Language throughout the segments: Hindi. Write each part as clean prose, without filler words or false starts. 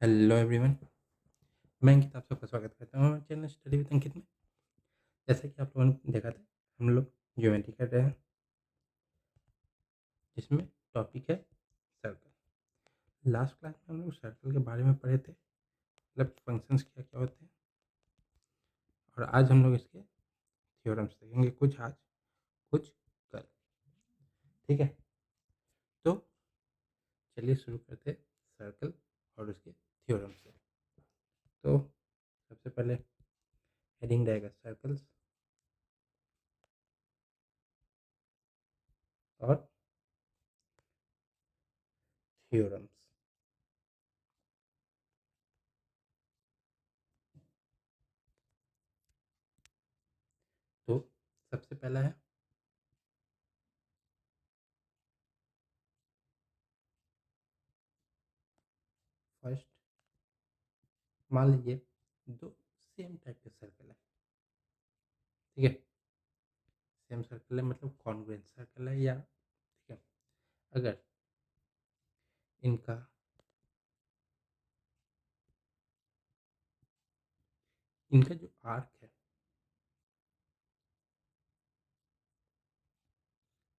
Hello everyone. मैं अंकित आप सबका स्वागत करता हूँ हमारे चैनल स्टडी विद अंकित में। जैसा कि आप लोगों ने देखा था, हम लोग ज्योमेट्री कर रहे हैं, जिसमें टॉपिक है सर्कल। लास्ट क्लास में हम लोग सर्कल के बारे में पढ़े थे, मतलब फंक्शंस क्या क्या होते हैं। और आज हम लोग इसके थ्योरम्स देखेंगे, कुछ आज कुछ कल। ठीक है, तो चलिए शुरू करते हैं सर्कल और उसके थ्योरम से। तो सबसे पहले हेडिंग रहेगा सर्कल्स और थ्योरम्स। तो सबसे पहला है फर्स्ट। मान लीजिए दो सेम टाइप के सर्कल है, ठीक है। सेम सर्कल है मतलब कॉन्ग्रुएंट सर्कल है, या ठीक है। अगर इनका इनका जो आर्क है,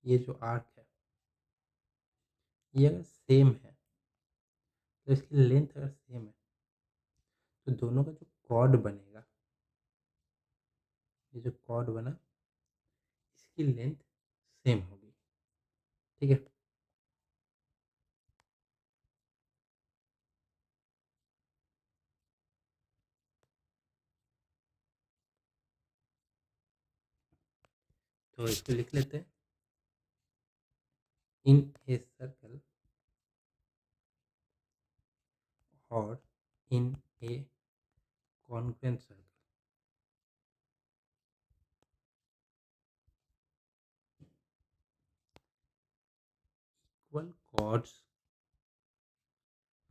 ये जो आर्क है, ये अगर सेम है, तो इसकी लेंथ अगर सेम है, तो दोनों का जो कॉर्ड बनेगा, ये जो कॉर्ड बना, इसकी लेंथ सेम होगी, ठीक है। तो इसको लिख लेते हैं, इन ए सर्कल और in a congruent circle, equal chords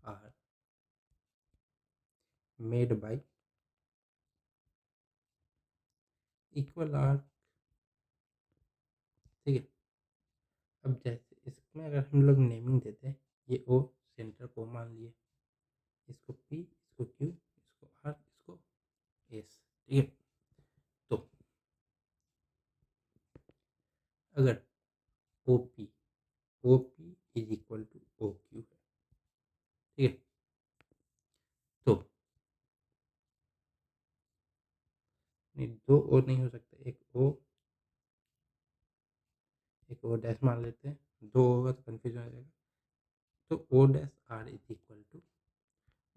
are made by equal arc, ठीक है। अब जैसे इसमें अगर हम लोग नेमिंग देते हैं, ये ओ सेंटर को मान लिए, इसको पी, इसको क्यू, इसको आर, इसको एस, ठीक है। तो अगर O P is equal to O Q है, ठीक है। तो नहीं, दो ओ नहीं हो सकता, एक ओ डैश मान लेते हैं, दो होगा तो कन्फ्यूजन हो जाएगा। तो O dash R is equal to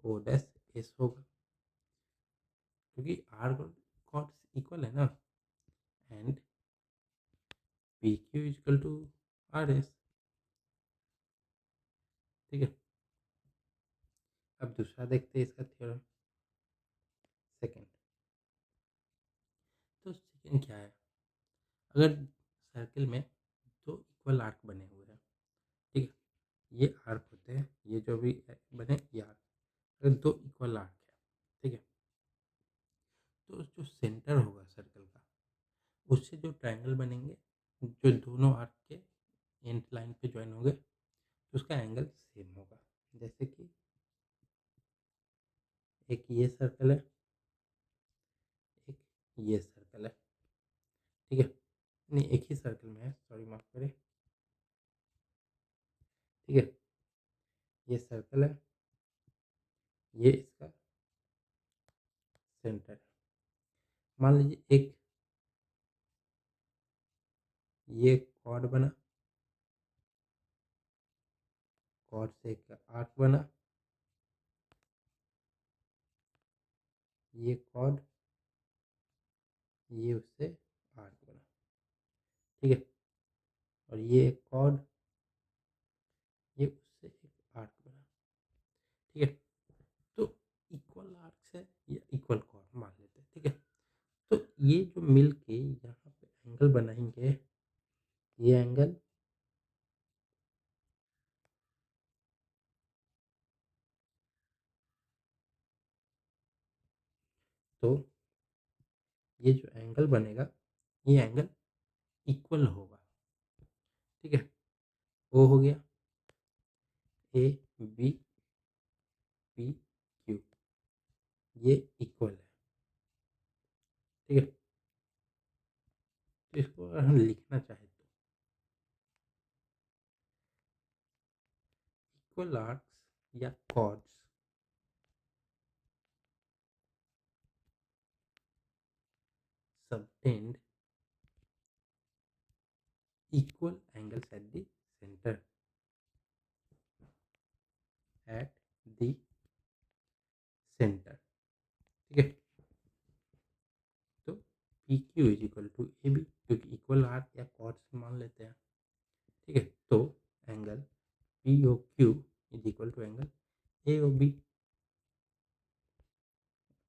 O dash S होगा, क्योंकि आर कॉर्ड्स इक्वल है ना, and P Q is equal to R S, ठीक है। अब दूसरा देखते हैं इसका थ्योरम, सेकंड। तो सेकंड क्या है, अगर सर्किल में दो इक्वल आर्क बने हुए हैं, ठीक है, ये आर्क होते हैं, ये जो भी बने ये आर्क, अगर दो इक्वल आर्क है, ठीक है, तो जो सेंटर होगा सर्कल का, उससे जो ट्रायंगल बनेंगे, जो दोनों आर्क के एंड लाइन पे ज्वाइन होंगे, तो उसका एंगल सेम होगा। जैसे कि एक ये सर्कल है, एक ये सर्कल है, ठीक है। नहीं, एक ही सर्कल में है, सॉरी माफ करें, ठीक है। ये सर्कल है, ये इसका सेंटर है। मान लीजिए एक ये कॉर्ड बना, कॉर्ड से एक आर्क बना, ये कॉर्ड, ये उससे आर्क बना, ठीक है। और ये एक कॉर्ड, ये उससे एक आर्क बना, ठीक है। तो इक्वल आर्क्स है या इक्वल कॉर्ड मान लेते हैं, ठीक है। तो ये जो मिल के यहाँ पे एंगल बनाएंगे, ये एंगल तो ये जो एंगल बनेगा, ये एंगल इक्वल होगा, ठीक है। ओ हो गया, ए बी, पी क्यू ये इक्वल है, ठीक है। तो इसको अगर हम लिखना चाहें तो इक्वल आर्क्स या chords subtend equal angles at the center at the center, ठीक है। तो P Q is equal to A B, क्योंकि इक्वल आर्क या कॉर्ड से मान लेते हैं, ठीक है। तो angle P O Q is equal to angle A O B.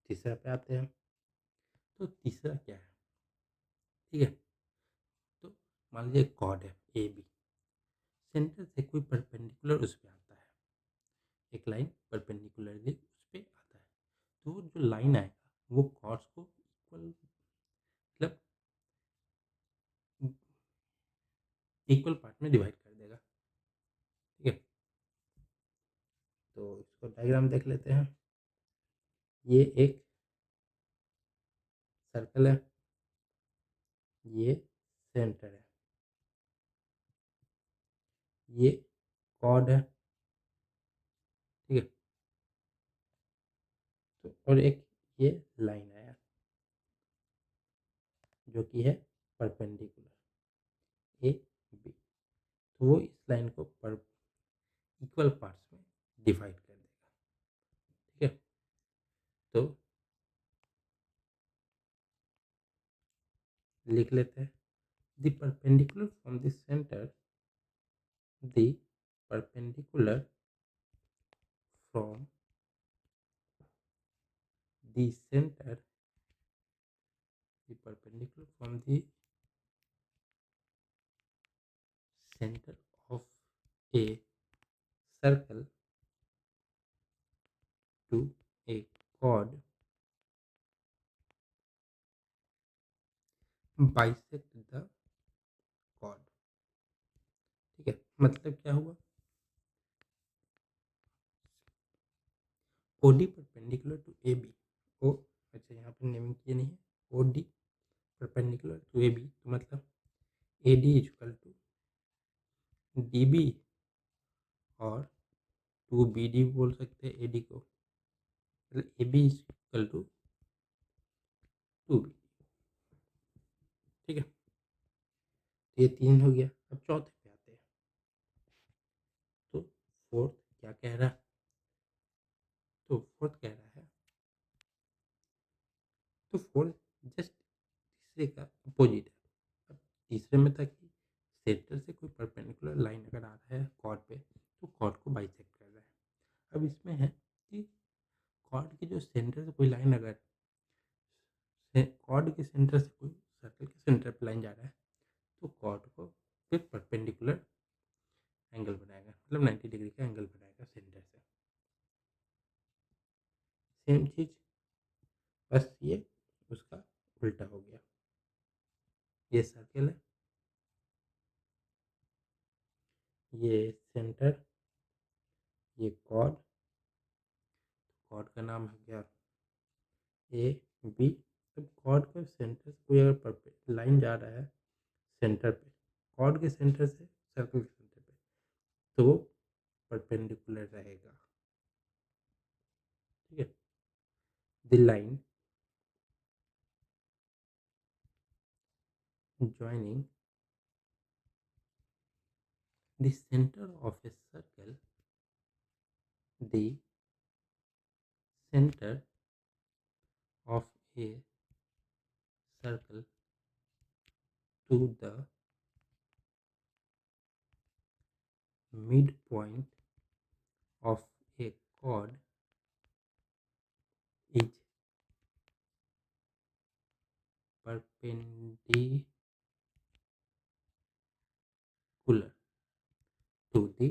तीसरा पे आते हैं। तो तीसरा क्या है, ठीक है। तो मान लीजिए कॉर्ड है ए बी, सेंटर से कोई परपेंडिकुलर उस पर आता है, एक लाइन परपेंडिकुलरली उस पर आता है। तो जो लाइन आएगा वो कॉर्ड्स को इक्वल मतलब इक्वल पार्ट में डिवाइड कर देगा, ठीक है। तो इसको डायग्राम देख लेते हैं। ये एक सर्कल है, ये सेंटर है, ये कॉर्ड है, ठीक है। तो और एक ये लाइन आया जो कि है परपेंडिकुलर ए बी। तो वो इस लाइन को पर इक्वल पार्ट्स में डिवाइड कर देगा, ठीक है। तो लिख लेते हैं the perpendicular from the centre, the perpendicular from the centre, the perpendicular from the center of a circle to a chord bisect the chord, ठीक है। मतलब क्या हुआ, OD परपेंडिकुलर टू AB ओ, अच्छा यहाँ पे नेमिंग किए नहीं है, OD परपेंडिकुलर टू AB, तो मतलब AD इक्वल टू DB और 2BD बोल सकते हैं AD को, मतलब AB इक्वल टू 2BD, ठीक है। तो ये तीन हो गया। अब चौथे पे आते हैं। तो फोर्थ क्या कह रहा है, तो फोर्थ कह रहा है, तो फोर्थ जस्ट तीसरे का अपोजिट है। अब तीसरे में था कि सेंटर से कोई परपेंडिकुलर लाइन अगर आ रहा है कॉर्ड पे तो कॉर्ड को बाइसेक्ट कर रहा है। अब इसमें है कि कॉर्ड के जो सेंटर से कोई लाइन अगर कॉर्ड के सेंटर से कोई सर्कल के सेंटर पे लाइन जा रहा है तो कॉर्ड को फिर परपेंडिकुलर एंगल बनाएगा, मतलब 90 डिग्री का एंगल बनाएगा सेंटर से। सेम चीज़, बस ये उसका उल्टा हो गया। ये सर्कल है, ये सेंटर, ये कॉर्ड, कॉर्ड का नाम है क्या ए बी। अब कॉर्ड के सेंटर से कोई अगर लाइन जा रहा है सेंटर पे, कॉर्ड के सेंटर से सर्कल के सेंटर पे, तो वो परपेंडिकुलर रहेगा, ठीक है। The line joining the center of a circle, the center of a circle to the midpoint of a chord is perpendicular to the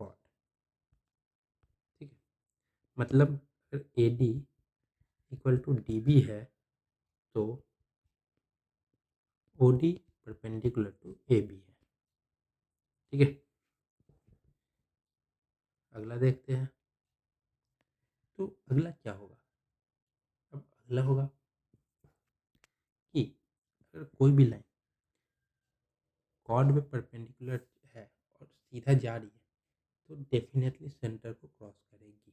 chord, ठीक है। मतलब अगर A D equal to D B है तो O D perpendicular to A B है, ठीक है। अगला देखते हैं। तो अगला क्या होगा? अब अगला होगा कि अगर कोई भी लाइन कॉर्ड में परपेंडिकुलर है और सीधा जा रही है तो डेफिनेटली सेंटर को क्रॉस करेगी।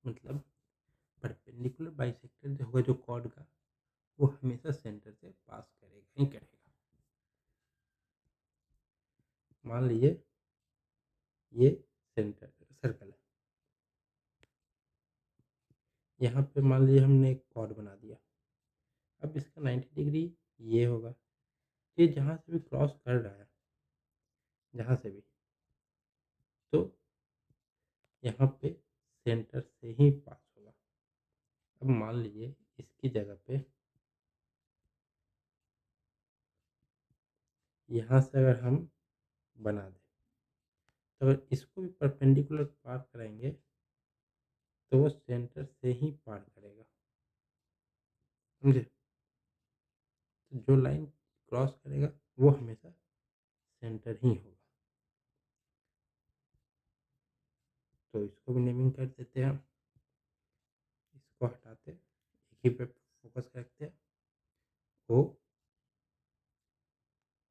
मतलब परपेंडिकुलर बाइसेक्टर जो होगा जो कॉर्ड का, वो हमेशा सेंटर से पास करेगा ही करेगा। मान लीजिए ये सेंटर सर्कल है, यहाँ पे मान लीजिए हमने एक कॉर्ड बना दिया। अब इसका 90 डिग्री ये होगा, ये जहाँ से भी क्रॉस कर रहा है, जहाँ से भी, तो यहाँ पे सेंटर से ही पास होगा। अब मान लीजिए इसकी जगह पे यहाँ से अगर हम बना दें, तो अगर इसको भी परपेंडिकुलर पार कराएंगे तो वो सेंटर से ही पार करेगा, समझे? तो जो लाइन क्रॉस करेगा वो हमेशा सेंटर ही होगा। तो इसको भी नेमिंग कर देते हैं, इसको हटाते एक ही पे फोकस रखते हैं। ओ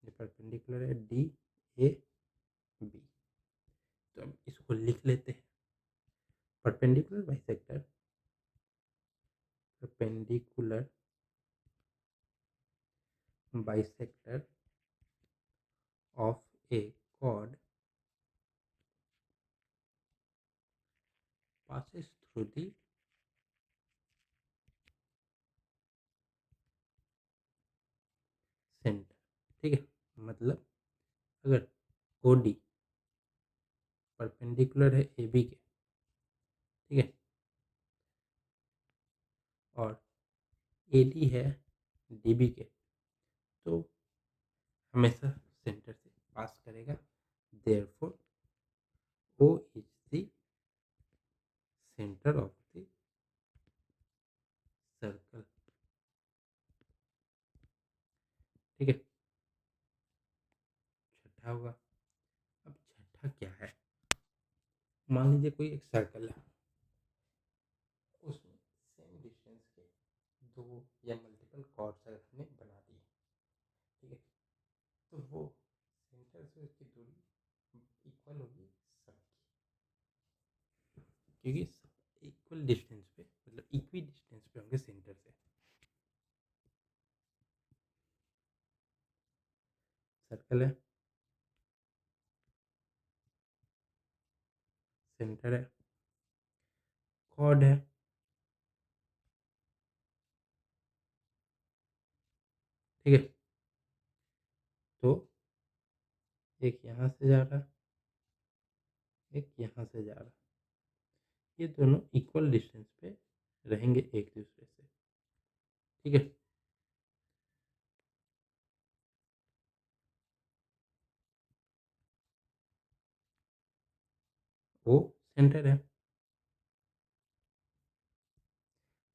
ये परपेंडिकुलर है डी ए बी। तो अब इसको लिख लेते हैं, perpendicular bisector, perpendicular bisector of a chord passes through the center। ठीक है, मतलब अगर ओ डी परपेंडिकुलर है ए बी के, ठीक है, और ए डी है डी बी के, तो हमेशा सेंटर से पास करेगा। Therefore O is the centre of the circle. ठीक है, छठा होगा। अब छठा क्या है? मान लीजिए कोई एक सर्कल है, उसमें सेम डिस्टेंस के दो या मल्टीपल कॉर्ड्स अगर हमने बना दिए, ठीक है, तो वो सेंटर से उसकी दूरी इक्वल होगी सबकी, क्योंकि सब इक्वल डिस्टेंस पे, मतलब इक्वी डिस्टेंस पे होंगे सेंटर से। सर्कल है, सेंटर है, कॉर्ड है, ठीक है, तो एक यहाँ से जा रहा है, एक यहाँ से जा रहा है, ये दोनों इक्वल डिस्टेंस पे रहेंगे एक दूसरे से, ठीक है। वो सेंटर है,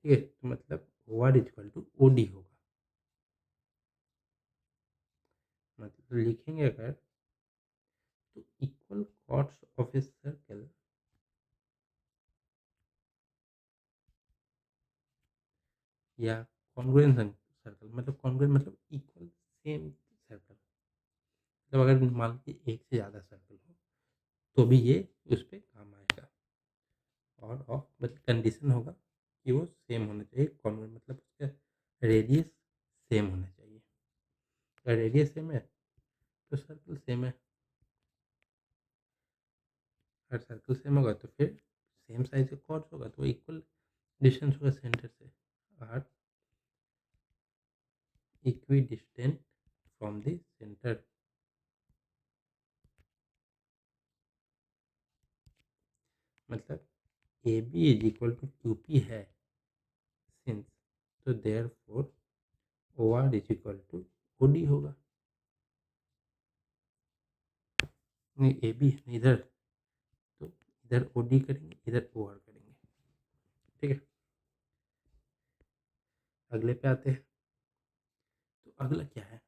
ठीक है, तो मतलब O R equal to O D होगा। मतलब लिखेंगे अगर, तो equal chords of a circle या कॉन्ग्रुएंट सर्कल, मतलब कॉन्ग्रुएंट मतलब इक्वल सेम सर्कल, मतलब अगर मान लीजिए एक से ज़्यादा सर्कल हो तो भी ये उस पर काम आएगा। और ऑफ मतलब कंडीशन होगा कि वो सेम होना चाहिए, कॉन्ग्रुएंट मतलब उसका रेडियस सेम होना चाहिए। अगर रेडियस सेम है तो सर्कल सेम है, अगर सर्कल सेम होगा तो फिर सेम साइज का कॉर्ड्स होगा तो इक्वल डिस्टेंस होगा सेंटर से, are equidistant from the centre. मतलब A B is equal to Q P है सिंस, तो therefore O R is equal to O D होगा। नहीं ए बी है इधर, तो इधर ओ डी करेंगे, इधर ओ आर करेंगे, ठीक है। अगले पे आते हैं, तो अगला क्या है?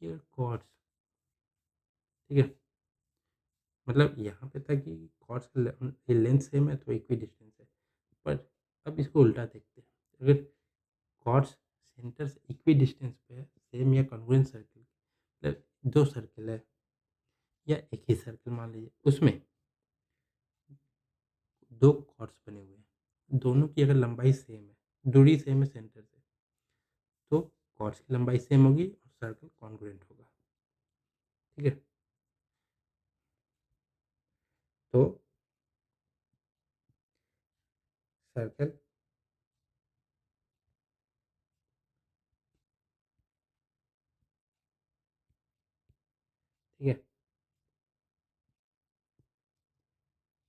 हियर कॉर्ड्स, ठीक है, मतलब यहाँ पे था कि कॉर्ड्स का लेंथ सेम है तो इक्वी डिस्टेंस है। पर अब इसको उल्टा देखते हैं, अगर कॉर्ड्स सेंटर से इक्वी डिस्टेंस पे है, सेम या कॉन्ग्रुएंट सर्किल, मतलब 2 सर्किल है या एक ही सर्किल मान लीजिए, उसमें 2 कॉर्ड्स बने हुए हैं, दोनों की अगर लंबाई सेम है, दूरी सेम है सेंटर से, तो कॉर्ड्स की लंबाई सेम होगी और सर्कल कॉन्ग्रुएंट होगा। ठीक है? तो सर्कल ठीक है,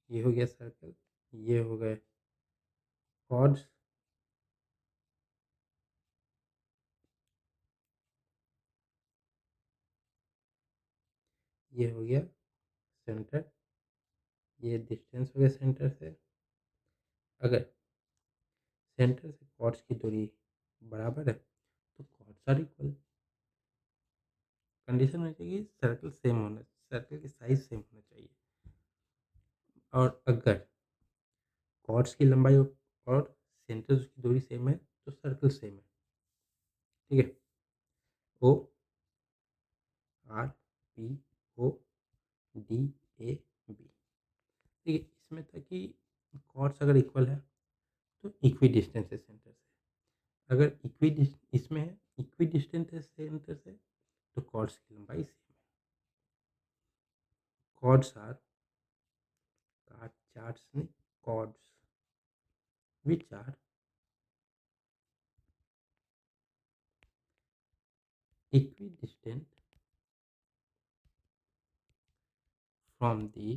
ये हो गया सर्कल, ये हो गए कॉर्ड्स, ये हो गया सेंटर, ये डिस्टेंस हो गया सेंटर से। अगर सेंटर से कॉर्ड्स की दूरी बराबर है तो कॉर्ड्स आर इक्वल। कंडीशन होनी चाहिए सर्कल सेम होना, सर्कल की साइज सेम होना चाहिए। और अगर कॉर्ड्स की लंबाई और सेंटर की दूरी सेम है तो सर्कल सेम है। ठीक है? O R P O D A B. ठीक है, इसमें था कि कॉर्ड्स अगर इक्वल है तो इक्वी डिस्टेंस है सेंटर से। अगर इसमें है इक्वी डिस्टेंस है सेंटर से तो कॉर्ड्स की लंबाई सेम है। कॉर्ड्स आर चार्ट्स नहीं, chords which are equidistant from the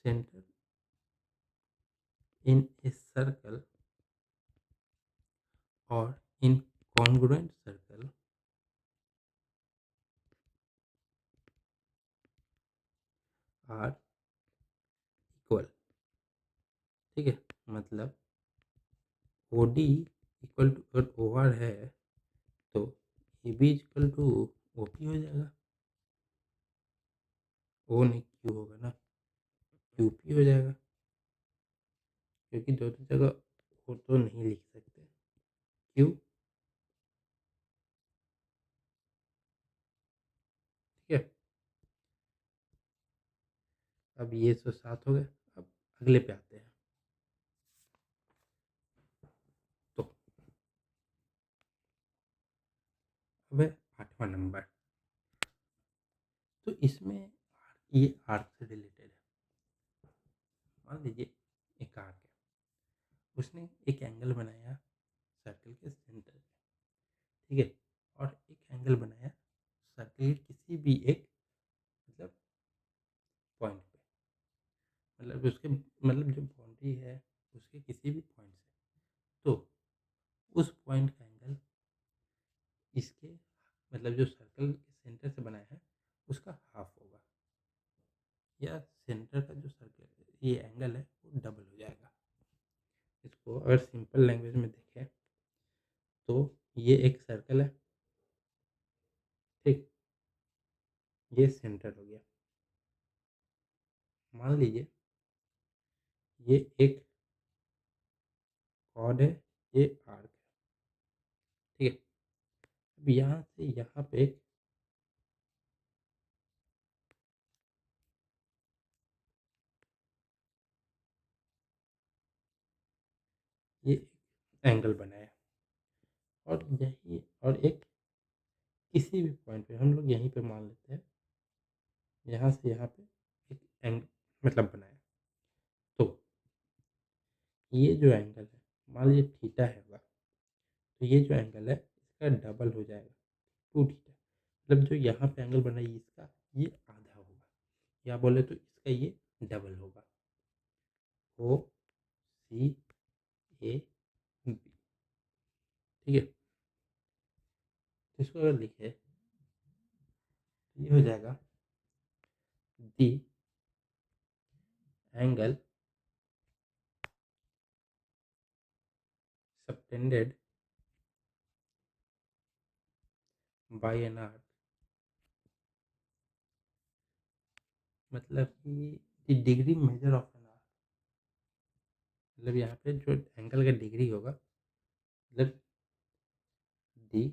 center in a circle or in congruent circle are equal। ठीक है, मतलब ओ डी इक्वल टू, अगर ओ आर है तो A B equal to O P हो जाएगा। ओ नहीं क्यू होगा ना, क्यू पी हो जाएगा, क्योंकि दोनों जगह ओ तो नहीं लिख सकते। क्यू, ठीक है। अब ये 107 हो गए। अब अगले पे आते हैं। तो अब है 8वां नंबर। तो इसमें ये आर्क से रिलेटेड है। मान लीजिए एक आर्क है, उसने एक एंगल बनाया सर्कल के सेंटर पे। ठीक है, और एक एंगल बनाया सर्कल के किसी भी एक मतलब पॉइंट पे, मतलब उसके मतलब जो बाउंड्री है उसके किसी भी पॉइंट से, तो उस पॉइंट का एंगल इसके मतलब जो सर्कल के सेंटर से बनाया है उसका हाफ होगा, या सेंटर का जो सर्कल ये एंगल है वो डबल हो जाएगा। इसको अगर सिंपल लैंग्वेज में देखें तो ये एक सर्कल है, ठीक, ये सेंटर हो गया। मान लीजिए ये एक कॉर्ड है, ये आर्क है। ठीक है, अब यहाँ से यहाँ पे ये एंगल बनाया, और यही और एक किसी भी पॉइंट पे हम लोग यहीं पे मान लेते हैं, यहाँ से यहाँ पे एक एंगल मतलब बनाया। तो ये जो एंगल है मान लीजिए थीटा है होगा, तो ये जो एंगल है इसका डबल हो जाएगा, 2 थीटा। मतलब जो यहाँ पे एंगल बना है इसका ये आधा होगा, या बोले तो इसका ये डबल होगा। ओ सी ए बी। ठीक है, तो इसको अगर लिखे तो ये हो जाएगा दी angle subtended by an arc मतलब कि the degree measure of an arc, मतलब यहाँ पे जो एंगल का डिग्री होगा, मतलब the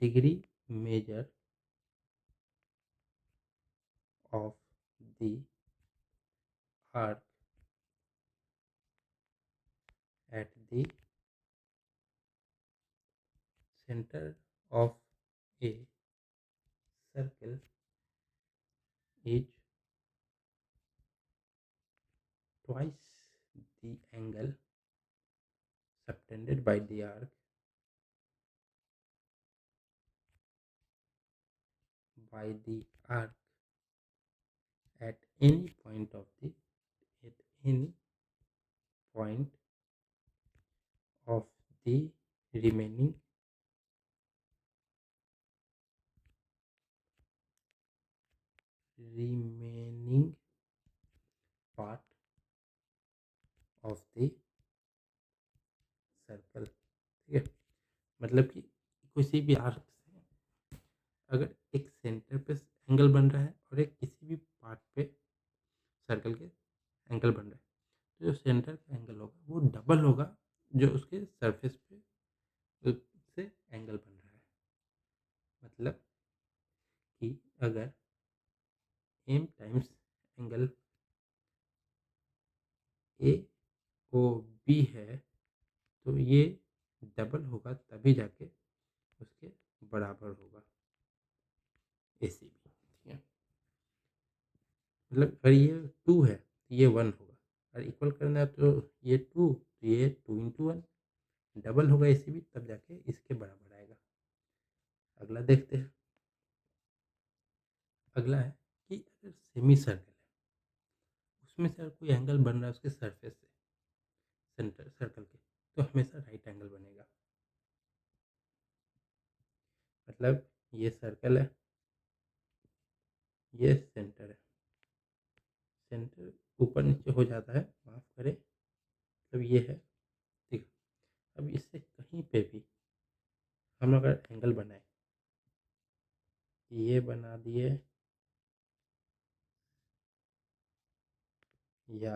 degree measure of the arc at the center of a circle is twice the angle subtended by the arc at any point of the at any point of the remaining remaining part of the circle. ठीक है, मतलब कि किसी भी आर्क से अगर एक सेंटर पे एंगल बन रहा है और एक किसी भी पार्ट पे सर्कल के एंगल बन रहा है, तो जो सेंटर का एंगल होगा वो डबल होगा जो उसके सरफेस पे से एंगल बन रहा है। मतलब कि अगर M times angle A O B है तो ये डबल होगा तभी जाके उसके बराबर होगा ए सी बी। ठीक है, मतलब अगर ये 2 है तो ये 1 होगा, और इक्वल करना है तो ये 2 तो ये 2 × 1 डबल होगा ए सी बी, तब जाके इसके बराबर आएगा। अगला देखते हैं। अगला है कि अगर सेमी सर्कल है उसमें से अगर कोई एंगल बन रहा है उसके सरफेस से सेंटर सर्कल के, तो हमेशा राइट एंगल बनेगा। मतलब ये सर्कल है, ये सेंटर है, सेंटर ऊपर नीचे हो जाता है, माफ करें, मतलब ये है। ठीक है, अब इससे कहीं पे भी हम अगर एंगल बनाए, ये बना दिए या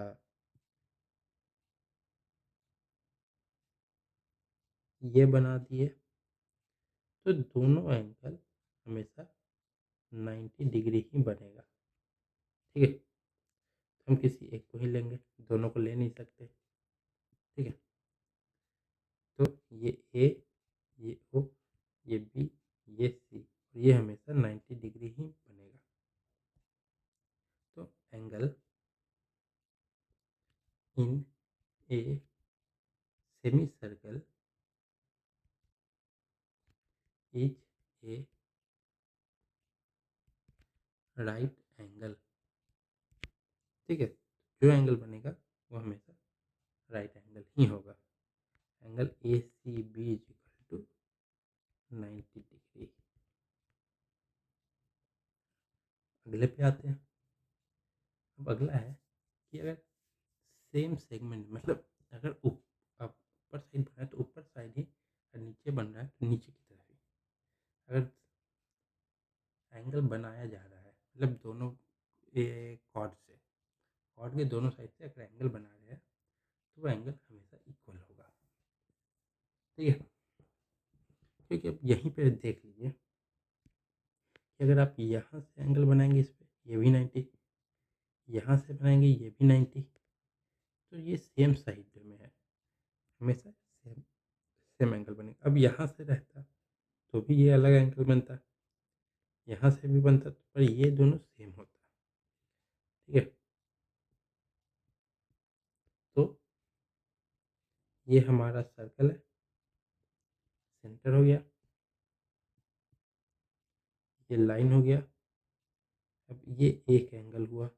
ये बना दिए, तो दोनों एंगल हमेशा 90 डिग्री ही बनेगा। ठीक है, हम किसी एक को ही लेंगे, दोनों को ले नहीं सकते। ठीक है, तो ये ए, ये ओ, ये बी, ये सी, और ये हमेशा 90 डिग्री ही बनेगा। तो angle in a semi circle is a right angle. ठीक है, जो एंगल बनेगा वो हमेशा राइट एंगल ही होगा। Angle A C B is equal to 90 degree. अगले पे आते हैं। अब अगला है कि अगर सेम सेगमेंट, मतलब अगर ऊपर साइड बना है तो ऊपर साइड ही, और नीचे बन रहा है तो नीचे की तरफ ही अगर एंगल बनाया जा रहा है, मतलब दोनों कॉर्ड से, कॉर्ड के दोनों साइड से अगर एंगल बना रहे हैं तो वो एंगल हमेशा इक्वल होगा। ठीक है, क्योंकि अब यहीं पे देख लीजिए कि अगर आप यहाँ से एंगल बनाएंगे इस पर, ये भी 90, यहाँ से बनाएंगे ये भी 90, तो ये सेम साइड में है, हमेशा सेम सेम एंगल बनेगा। अब यहाँ से रहता तो भी ये अलग एंगल बनता, यहाँ से भी बनता, पर ये दोनों सेम होता। ठीक है, तो ये हमारा सर्कल है, सेंटर हो गया, ये लाइन हो गया। अब ये एक एंगल हुआ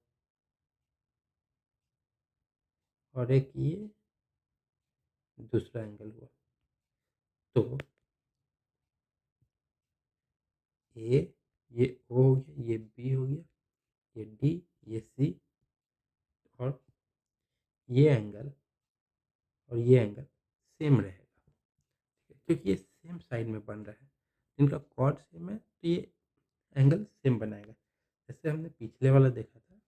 और एक ये दूसरा एंगल हुआ। तो ए, ये ओ हो गया, ये बी हो गया, ये डी, ये सी, और ये एंगल और ये एंगल सेम रहेगा, क्योंकि ये सेम साइड में बन रहा है, इनका कॉर्ड सेम है, तो ये एंगल सेम बनाएगा। जैसे हमने पिछले वाला देखा था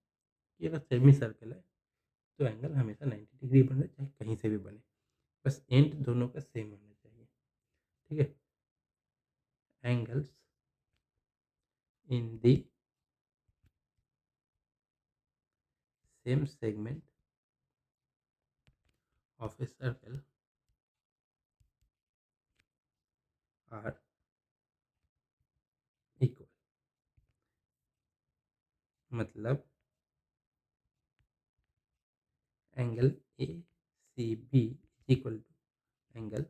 कि अगर सेमी सर्कल है तो एंगल हमेशा 90 डिग्री बने, चाहे कहीं से भी बने, बस एंड दोनों का सेम होना चाहिए। ठीक है, angles in the same segment of a circle are equal. मतलब angle A C B is equal to angle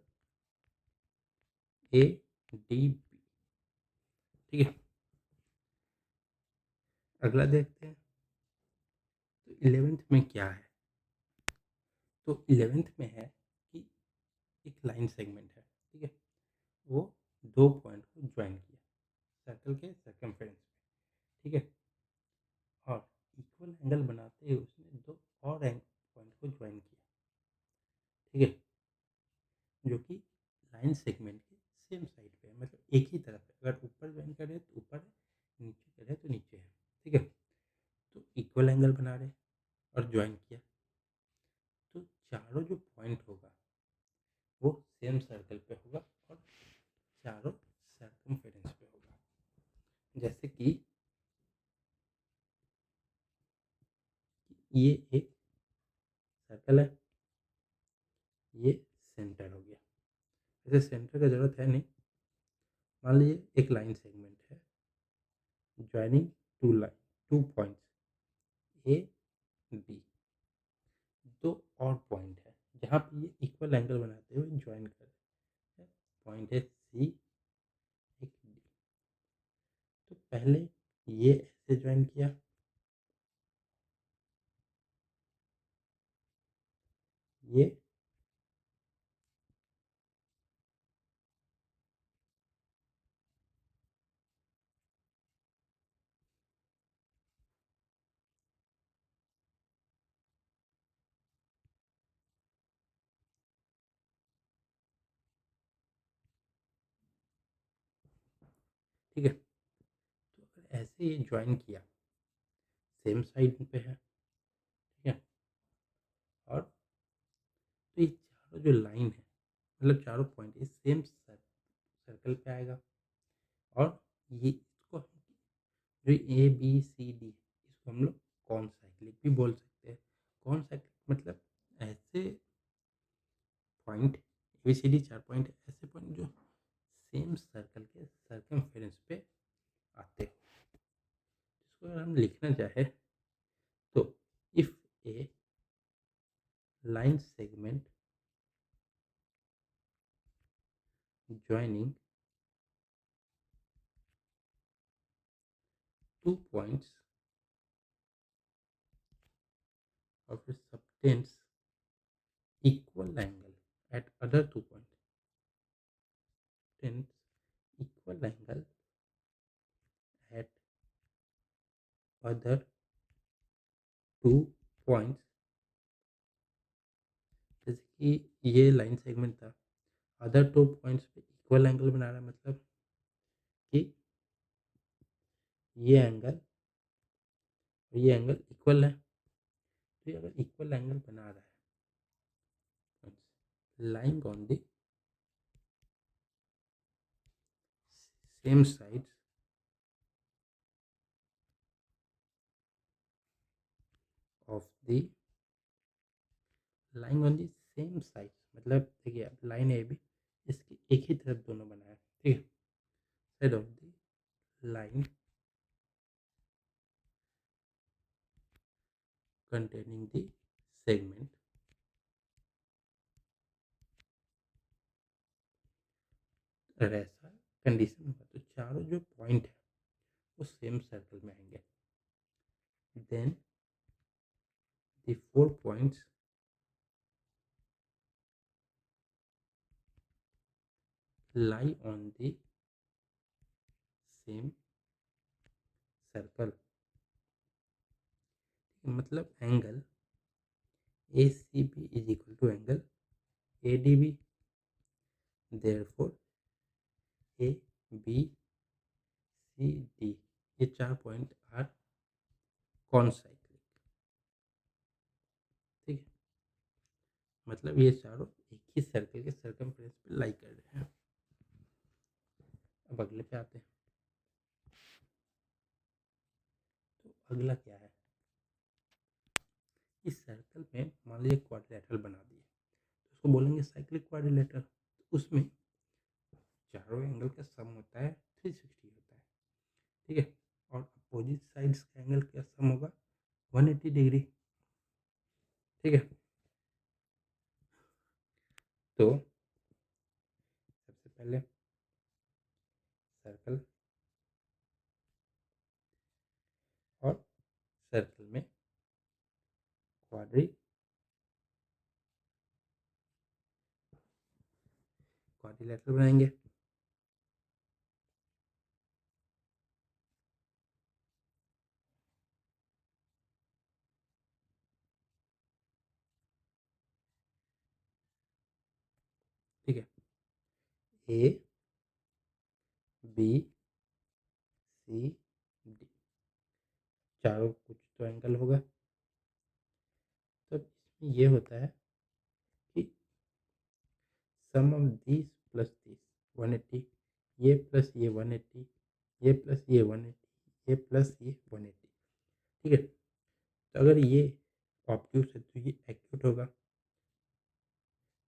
A D B. ठीक है, अगला देखते हैं। तो 11th में क्या है? तो 11th में है कि एक लाइन सेगमेंट है, ठीक है, वो दो पॉइंट को ज्वाइन किया सर्कल के सर्कमफेरेंस पे, ठीक है, और इक्वल एंगल बनाते हुए उसने दो और एंग पॉइंट को ज्वाइन किया, ठीक है, जो कि लाइन सेगमेंट के सेम साइड पे है, मतलब एक ही तरफ है। अगर ऊपर ज्वाइन करे तो ऊपर है, नीचे करे तो नीचे है, ठीक है। तो इक्वल एंगल बना रहे और ज्वाइन किया, तो चारों जो पॉइंट होगा वो सेम सर्कल पे होगा और चारों सर्कमफेरेंस पे होगा। जैसे कि ये एक सर्कल है, ये सेंटर हो गया। वैसे सेंटर का ज़रूरत है नहीं, मान लीजिए एक लाइन सेगमेंट है joining two points A B, दो और पॉइंट है जहाँ पे ये इक्वल एंगल बनाते हुए ज्वाइन कर रहे हैं। पॉइंट है सी, एक डी। तो पहले ये ऐसे ज्वाइन किया, ये ठीक है। तो अगर ऐसे ये ज्वाइन किया, सेम साइड पे है, ठीक है, और तो ये चारों जो लाइन है, मतलब चारों पॉइंट ये सेम सर्कल पे आएगा। और ये इसको हम जो ए बी सी डी इसको हम लोग कॉन साइक्लिक भी बोल सकते हैं। कॉन साइक्लिक मतलब ऐसे point, A B C D चार पॉइंट, ऐसे पॉइंट जो सेम सर्कल के सर्कमफेरेंस पे आते हैं। इसको अगर हम लिखना चाहे तो if a line segment joining two points of a subtends equal angle at other 2 points, tends equal angle at other 2 points। जैसे कि ये लाइन सेगमेंट था, अदर 2 पॉइंट्स पे इक्वल एंगल बना रहा है, मतलब कि ये एंगल और ये एंगल इक्वल है। तो ये अगर इक्वल एंगल बना रहा है, lying on the same sides of the lying on the same sides, मतलब देखिए अब लाइन ए बी इसकी एक ही तरफ दोनों बनाया, ठीक है, side of the line containing the segment। अगर ऐसा कंडीशन होगा तो चारों जो पॉइंट है वो सेम सर्कल में आएंगे। Then the 4 points lie on the same circle. मतलब angle A C B is equal to angle A D B. Therefore A B C D ये 4 पॉइंट आर कॉन्साइक्लिक, ठीक है, मतलब ये चारों एक ही सर्कल के सर्कमफ्रेंस पे लाई कर रहे हैं। अब अगले पे आते हैं। तो अगला क्या है, इस सर्कल में मान लीजिए क्वाड्रिलेटरल बना दिए, तो उसको बोलेंगे साइक्लिक क्वाड्रिलेटरल। तो उसमें चारों एंगल का सम होता है 360 होता है, ठीक है, और अपोजिट साइड्स का एंगल क्या सम होगा 180 डिग्री, ठीक है। तो सबसे पहले सर्कल और सर्कल में क्वाड्रिलेटरल बनाएंगे। ठीक है, ए बी सी डी, चारों कुछ तो एंगल होगा। तो इसमें ये होता है कि सम ऑफ दिस प्लस दिस 180, ये प्लस ये 180, ये प्लस ये 180, ये प्लस ये 180, ठीक है। तो अगर ये ऑब्ट्यूस है तो ये एक्यूट होगा,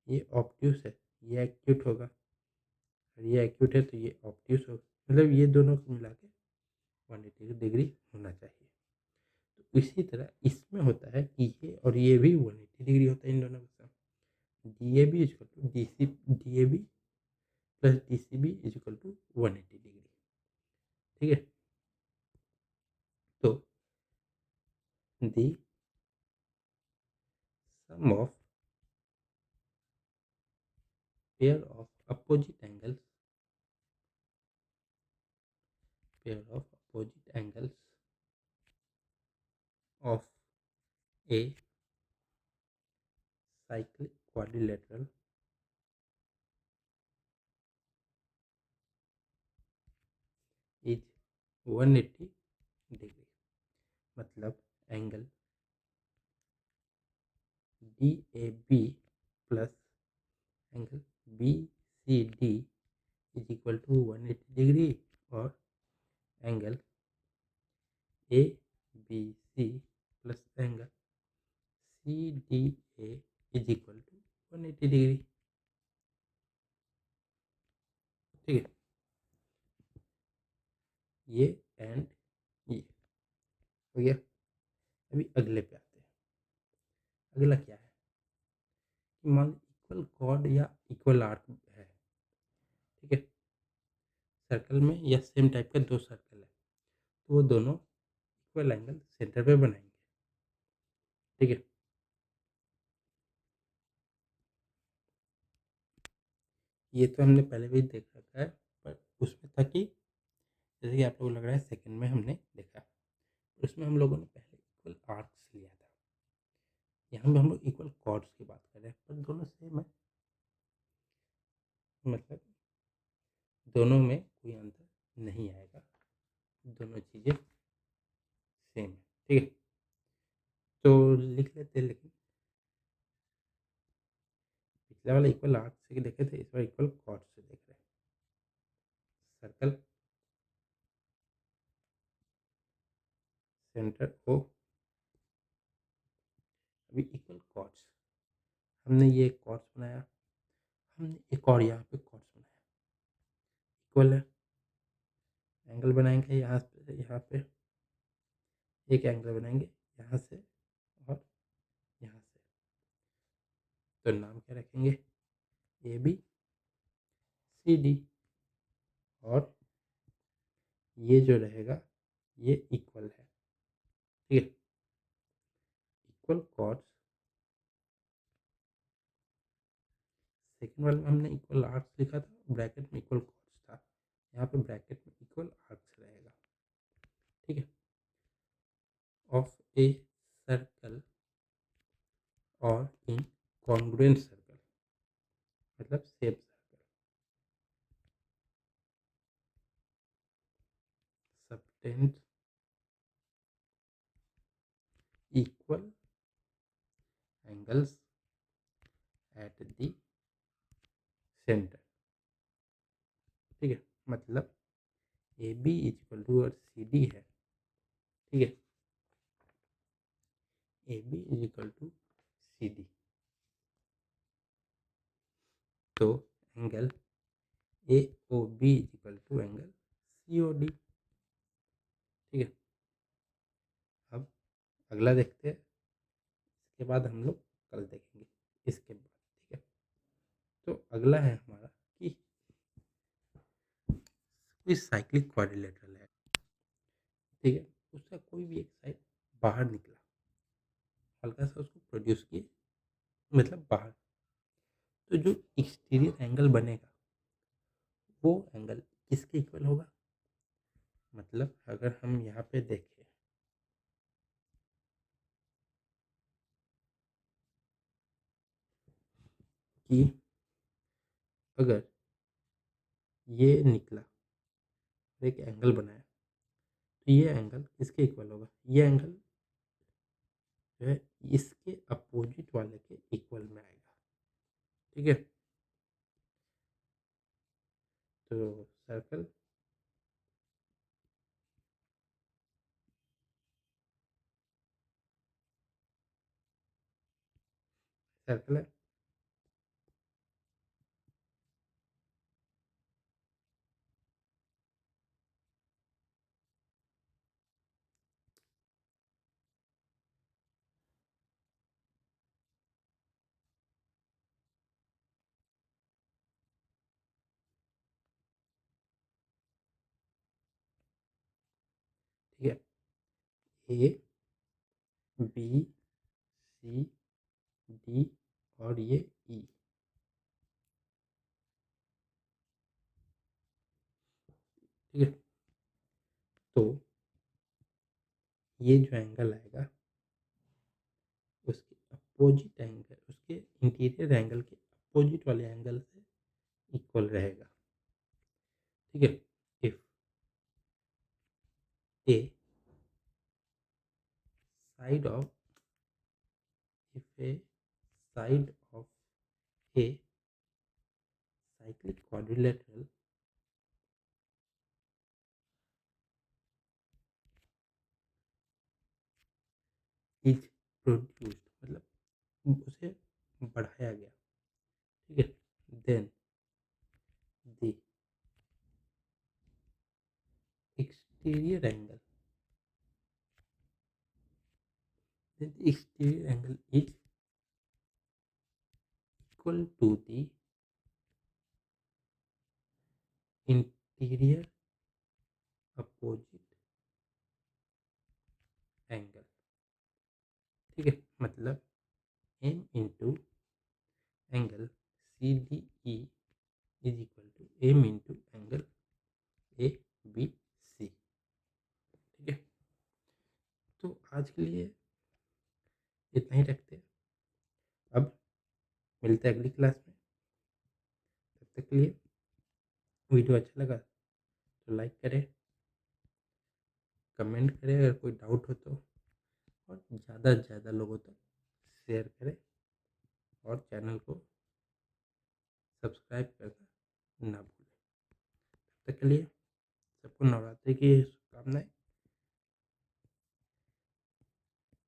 ये ऑब्ट्यूस है ये एक्यूट होगा, और ये एक्यूट है तो ये ऑब्ट्यूस होगा, मतलब ये दोनों को मिला के 180 डिग्री होना चाहिए। तो इसी तरह इसमें होता है कि ये और ये भी 180 डिग्री होता है इन दोनों का sum. D A B is equal to D A B plus D C B is equal to 180 degree, ठीक है। तो the sum of pair of opposite angles, pair of opposite angles of a cyclic quadrilateral is 180 degree, मतलब angle D A B plus angle B C D is equal to 180 degree, और angle A B C plus angle C D A is equal to 180 degree, ठीक है। ये एंड ये हो गया। अभी अगले पे आते हैं। अगला क्या है कि मान इक्वल कॉर्ड या इक्वल आर्क है, ठीक है, सर्कल में या सेम टाइप का दो सर्कल है, तो वो दोनों इक्वल एंगल सेंटर पे बनाएंगे, ठीक है। ये तो हमने पहले भी देख रखा है, पर उसमें था कि जैसे कि आप लोगों को लग रहा है सेकंड में हमने देखा, उसमें हम लोगों ने पहले इक्वल आर्क्स लिया था। यहाँ पे हम लोग इक्वल कॉर्ड्स की बात कर रहे हैं, पर दोनों सेम है, मतलब दोनों में कोई अंतर नहीं आएगा, दोनों चीज़ें सेम है, ठीक है। तो लिख लेते हैं, लेकिन पिछले वाला इक्वल आर्क से देखे थे, इस बार इक्वल कॉर्ड से देख रहे हैं। सर्कल सेंटर ओ, अभी इक्वल कॉर्ड्स, हमने ये कॉर्ड्स बनाया, हमने एक और यहाँ पे कॉर्ड्स बनाया, इक्वल है, एंगल बनाएंगे यहाँ पे एक एंगल बनाएंगे यहाँ से और यहाँ से, तो नाम क्या रखेंगे ए बी सी डी, और ये जो रहेगा ये इक्वल है, ठीक है। इक्वल कॉर्ड्स, सेकेंड वाले में हमने इक्वल आर्क्स लिखा था, ब्रैकेट में इक्वल कॉर्ड्स था, यहाँ पे ब्रैकेट में इक्वल आर्क्स रहेगा, ठीक है, ऑफ ए सर्कल और इन कॉन्ग्रुएंट सर्कल, मतलब same circle, tends equal angles at the centre. ठीक है, मतलब A B is equal to और सी डी है। ठीक है, A B is equal to C D, तो angle A O B is equal to angle C O D. ठीक है, अब अगला देखते हैं, इसके बाद हम लोग कल देखेंगे इसके बाद। ठीक है, तो अगला है हमारा कि कोई साइक्लिक क्वाड्रिलेटरल है। ठीक है, उसका कोई भी एक साइड बाहर निकला, हल्का सा उसको प्रोड्यूस किए, मतलब बाहर, तो जो एक्सटीरियर एंगल बनेगा वो एंगल किसके इक्वल होगा। मतलब अगर हम यहाँ पे देखें कि अगर ये निकला और एक एंगल बनाया, तो ये एंगल किसके इक्वल होगा, ये एंगल जो है इसके अपोजिट वाले के इक्वल में आएगा। ठीक है, तो सर्कल सर्कल है, ठीक है, ए बी सी डी और ये ई। ठीक है, तो ये जो एंगल आएगा उसके अपोजिट एंगल, उसके इंटीरियर एंगल के अपोजिट वाले एंगल से इक्वल रहेगा। ठीक है, if A side of if a side of a cyclic quadrilateral is produced, मतलब उसे बढ़ाया गया। ठीक है, then the exterior angle, then the exterior angle is equal to the interior opposite angle। ठीक है, मतलब m into angle C D E is equal to m into angle A B C. ठीक है, तो आज के लिए इतना ही रखते हैं, अब मिलते हैं अगली क्लास में। तब तक के लिए वीडियो अच्छा लगा तो लाइक करें, कमेंट करें अगर कोई डाउट हो तो, और ज़्यादा से ज़्यादा लोगों तक शेयर करें, और चैनल को सब्सक्राइब करना ना भूलें। तब तक के लिए सबको नवरात्रि की शुभकामनाएं।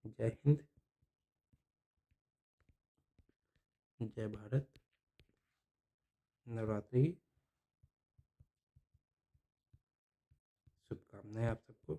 जय हिंद, जय भारत, नवरात्रि की शुभकामनाएं आप सबको।